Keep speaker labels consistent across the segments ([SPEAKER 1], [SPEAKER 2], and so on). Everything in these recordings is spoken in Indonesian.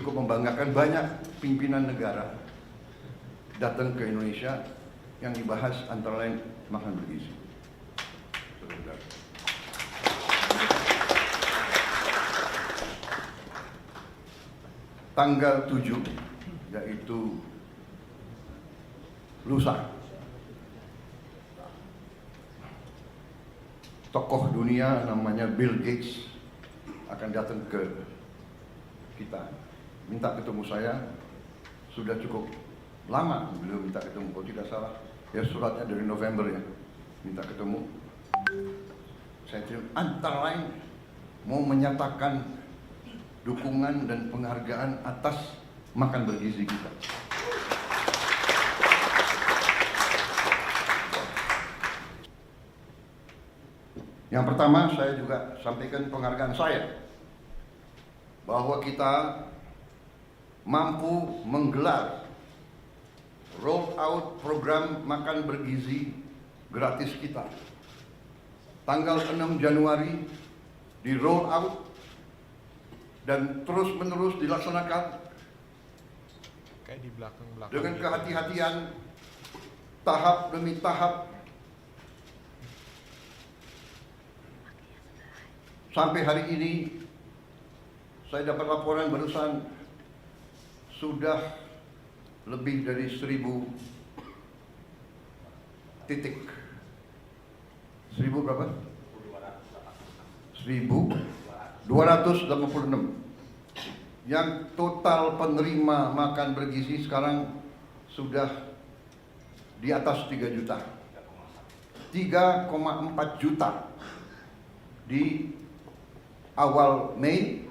[SPEAKER 1] Cukup membanggakan, banyak pimpinan negara datang ke Indonesia yang dibahas antara lain makan bergizi. Tanggal 7, yaitu lusa, tokoh dunia namanya Bill Gates akan datang ke kita, minta ketemu saya. Sudah cukup lama beliau minta ketemu, kalau tidak salah ya suratnya dari November ya, minta ketemu. Saya antara lain mau menyatakan dukungan dan penghargaan atas makan bergizi kita. Yang pertama, saya juga sampaikan penghargaan saya bahwa kita mampu menggelar roll out program makan bergizi gratis kita. Tanggal 6 Januari di roll out dan terus menerus dilaksanakan
[SPEAKER 2] kayak di belakang-belakang
[SPEAKER 1] dengan
[SPEAKER 2] gitu.
[SPEAKER 1] kehati-hatian, tahap demi tahap, sampai hari ini. Saya dapat laporan barusan sudah lebih dari 1.000 titik. 1.000 berapa? 1.286. Yang total penerima makan bergizi sekarang sudah di atas 3 juta. 3,4 juta di awal Mei,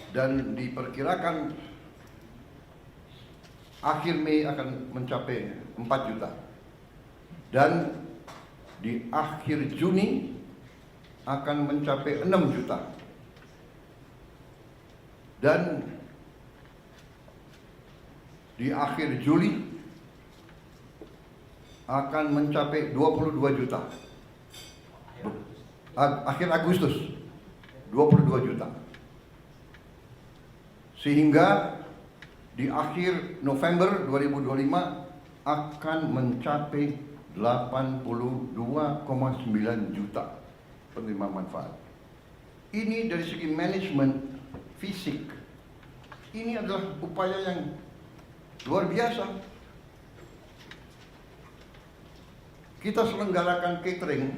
[SPEAKER 1] dan diperkirakan akhir Mei akan mencapai 4 juta. Dan di akhir Juni akan mencapai 6 juta. Dan di akhir Juli akan mencapai 22 juta. Akhir Agustus 22 juta. Sehingga di akhir November 2025 akan mencapai 82,9 juta penerima manfaat. Ini dari segi manajemen fisik, ini adalah upaya yang luar biasa. Kita selenggarakan catering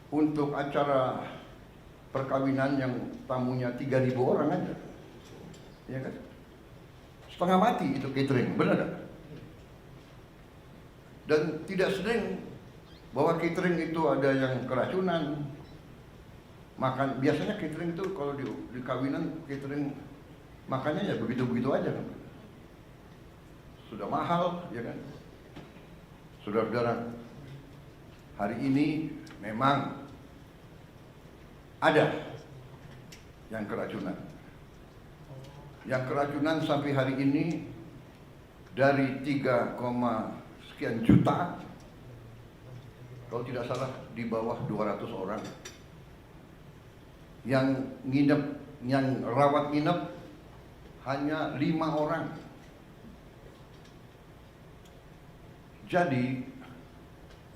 [SPEAKER 1] untuk acara perkawinan yang tamunya 3.000 orang aja, ya kan? Setengah mati itu catering, benar gak? Dan tidak sering bahwa catering itu ada yang keracunan. Makan biasanya catering itu kalau di kawinan catering makannya ya begitu-begitu aja kan. Sudah mahal, ya kan? Saudara-saudara, hari ini memang ada yang keracunan. Yang keracunan sampai hari ini dari 3, sekian juta, kalau tidak salah di bawah 200 orang. Yang nginep, yang rawat nginep hanya 5 orang. Jadi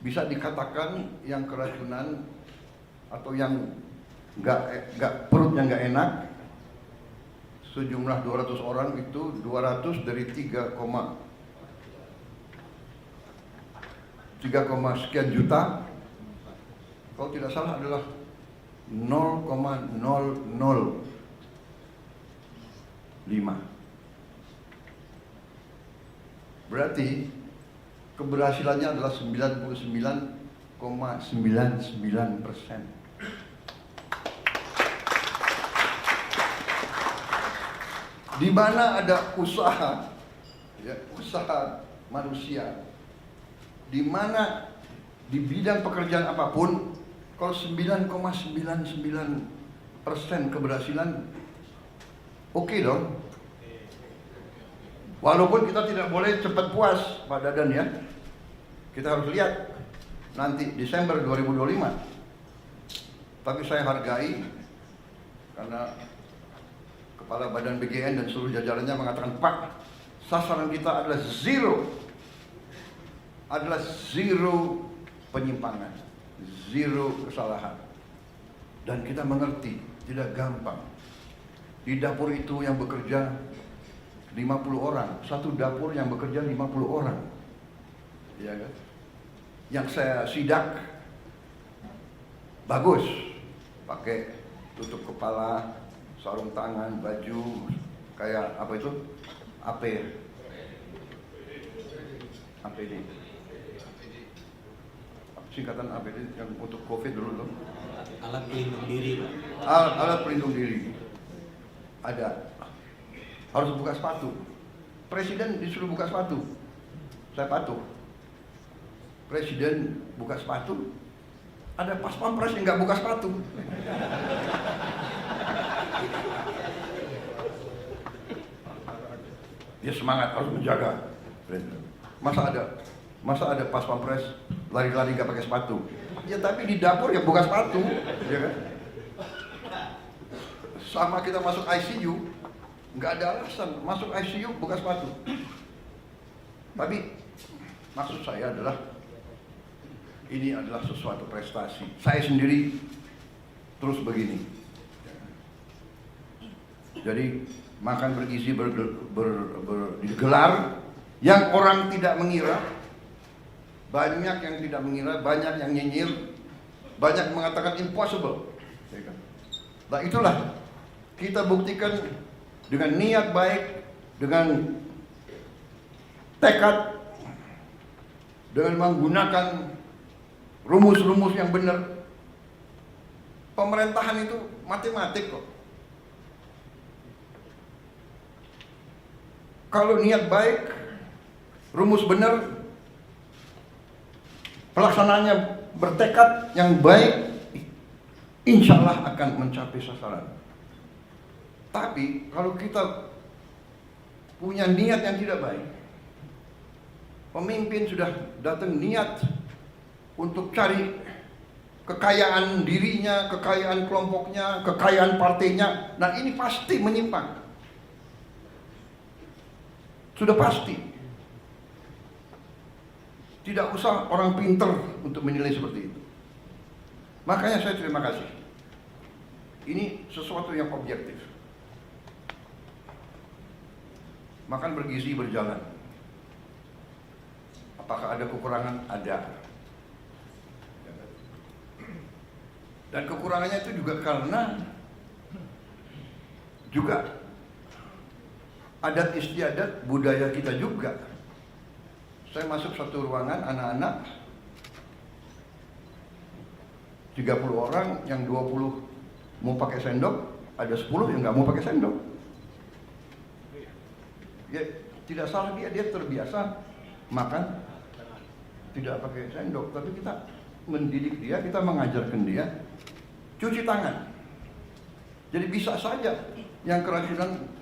[SPEAKER 1] bisa dikatakan yang keracunan atau yang nggak perutnya nggak enak sejumlah 200 orang itu 200 dari 3, sekian juta, kalau tidak salah adalah 0,005. Berarti keberhasilannya adalah 99,99%. Di mana ada usaha, ya, usaha manusia, di mana di bidang pekerjaan apapun, kalau 9,99% keberhasilan, oke dong. Walaupun kita tidak boleh cepat puas, Pak Dadan ya. Kita harus lihat nanti Desember 2025. Tapi saya hargai karena Kepala Badan BGN dan seluruh jajarannya mengatakan, Pak, sasaran kita adalah zero penyimpangan, zero kesalahan. Dan kita mengerti, tidak gampang. Di dapur itu yang bekerja 50 orang, satu dapur yang bekerja 50 orang. Ya kan? Yang saya sidak bagus, pakai tutup kepala, sarung tangan, baju kayak apa itu? APD. Singkatan APD yang untuk COVID dulu tuh.
[SPEAKER 3] Alat pelindung diri, Pak.
[SPEAKER 1] Alat pelindung diri. Ada. Harus buka sepatu. Presiden disuruh buka sepatu. Saya patuh. Presiden buka sepatu. Ada pas pampres yang nggak buka sepatu. Dia semangat harus menjaga. Masa ada pas pampres lari-lari nggak pakai sepatu. Ya tapi di dapur ya buka sepatu, ya kan? Sama kita masuk ICU, nggak ada alasan masuk ICU buka sepatu. Tapi maksud saya adalah ini adalah sesuatu prestasi. Saya sendiri terus begini. Jadi makan bergizi digelar yang orang tidak mengira, banyak yang tidak mengira, banyak yang nyinyir, banyak mengatakan impossible. Nah itulah kita buktikan dengan niat baik, dengan tekad, dengan menggunakan rumus-rumus yang benar. Pemerintahan itu matematik kok. Kalau niat baik, rumus benar, pelaksananya bertekad yang baik, insya Allah akan mencapai sasaran. Tapi kalau kita punya niat yang tidak baik, pemimpin sudah datang niat untuk cari kekayaan dirinya, kekayaan kelompoknya, kekayaan partainya, nah ini pasti menyimpang. Sudah pasti. Tidak usah orang pinter untuk menilai seperti itu. Makanya saya terima kasih. Ini sesuatu yang objektif. Makan bergizi berjalan. Apakah ada kekurangan? Ada. Dan kekurangannya itu juga karena adat istiadat budaya kita juga. Saya masuk satu ruangan anak-anak 30 orang, yang 20 mau pakai sendok, ada 10 yang nggak mau pakai sendok. Ya, tidak salah dia terbiasa makan tidak pakai sendok, tapi kita mendidik dia, kita mengajarkan dia cuci tangan. Jadi bisa saja yang keracunan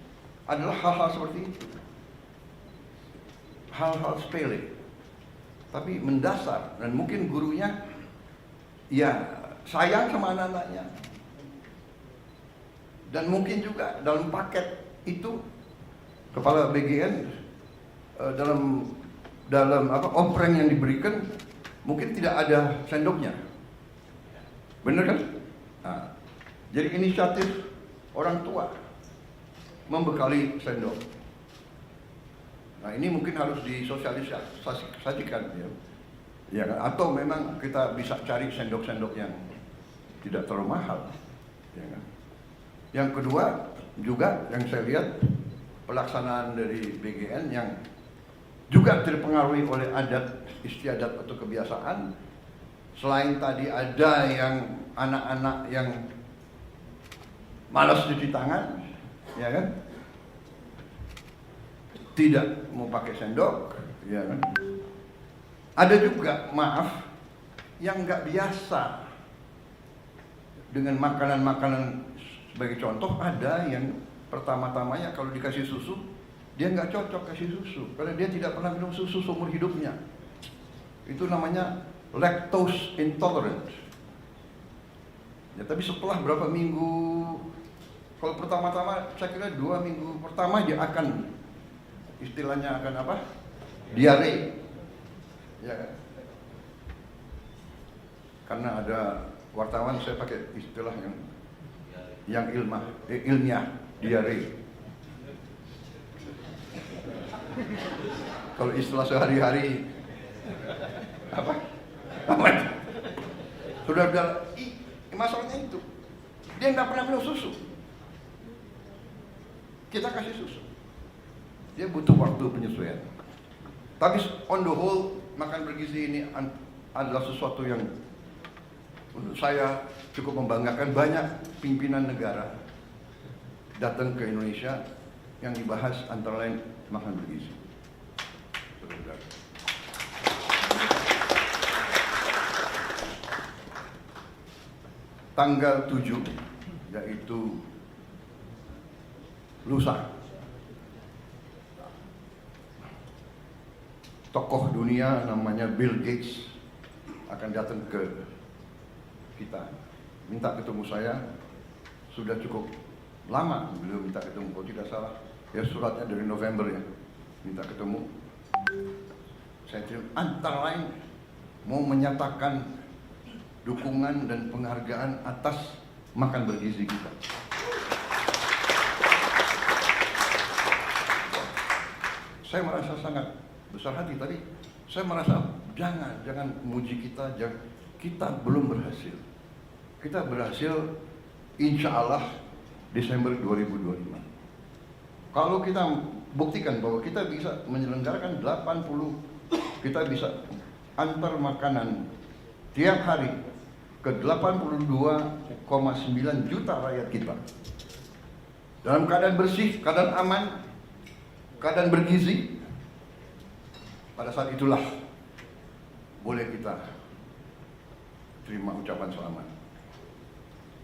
[SPEAKER 1] adalah hal-hal seperti itu, hal-hal sepele, tapi mendasar, dan mungkin gurunya ya sayang sama anak-anaknya, dan mungkin juga dalam paket itu kepala BGN dalam ompreng yang diberikan mungkin tidak ada sendoknya, benar kan? Nah, jadi inisiatif orang tua membekali sendok. Nah ini mungkin harus disosialisasikan ya kan? Atau memang kita bisa cari sendok-sendok yang tidak terlalu mahal, ya kan? Yang kedua juga yang saya lihat pelaksanaan dari BGN yang juga terpengaruhi oleh adat istiadat atau kebiasaan. Selain tadi ada yang anak-anak yang malas cuci tangan, ya kan, tidak mau pakai sendok, ya kan. Ada juga, maaf, yang nggak biasa dengan makanan-makanan. Sebagai contoh, ada yang pertama-tamanya kalau dikasih susu, dia nggak cocok kasih susu karena dia tidak pernah minum susu seumur hidupnya. Itu namanya lactose intolerant. Ya, tapi setelah berapa minggu Kalau pertama-tama saya kira 2 minggu pertama dia akan istilahnya akan apa? Diare. Ya kan? Karena ada wartawan saya pakai istilah yang ilmiah, diare. Kalau istilah sehari-hari apa? Sudah masalahnya itu. Dia nggak pernah minum susu. Kita kasih susu. Dia butuh waktu penyesuaian. Tapi on the whole, makan bergizi ini adalah sesuatu yang menurut saya cukup membanggakan. Banyak pimpinan negara datang ke Indonesia yang dibahas antara lain makan bergizi. Saudara. Tanggal 7, yaitu lusa, tokoh dunia namanya Bill Gates akan datang ke kita, minta ketemu saya. Sudah cukup lama beliau minta ketemu, kalau tidak salah ya suratnya dari November ya, minta ketemu. Saya terima, antara lain mau menyatakan dukungan dan penghargaan atas makan bergizi kita. Saya merasa sangat besar hati, tapi saya merasa jangan memuji kita, kita belum berhasil. Kita berhasil insya Allah Desember 2025. Kalau kita buktikan bahwa kita bisa menyelenggarakan 80, kita bisa antar makanan tiap hari ke 82,9 juta rakyat kita dalam keadaan bersih, keadaan aman, keadaan bergizi. Pada saat itulah boleh kita terima ucapan selamat.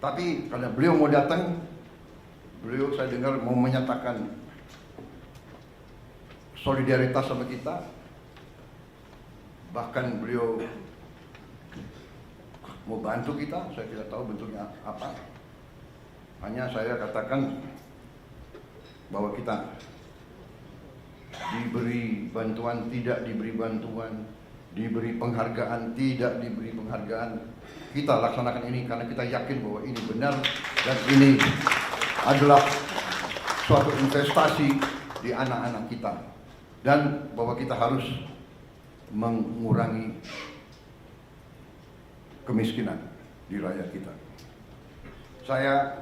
[SPEAKER 1] Tapi karena beliau mau datang, beliau saya dengar mau menyatakan solidaritas sama kita. Bahkan beliau mau bantu kita, saya tidak tahu bentuknya apa. Hanya saya katakan bahwa kita diberi bantuan, tidak diberi bantuan, diberi penghargaan, tidak diberi penghargaan, kita laksanakan ini karena kita yakin bahwa ini benar dan ini adalah suatu investasi di anak-anak kita, dan bahwa kita harus mengurangi kemiskinan di rakyat kita. Saya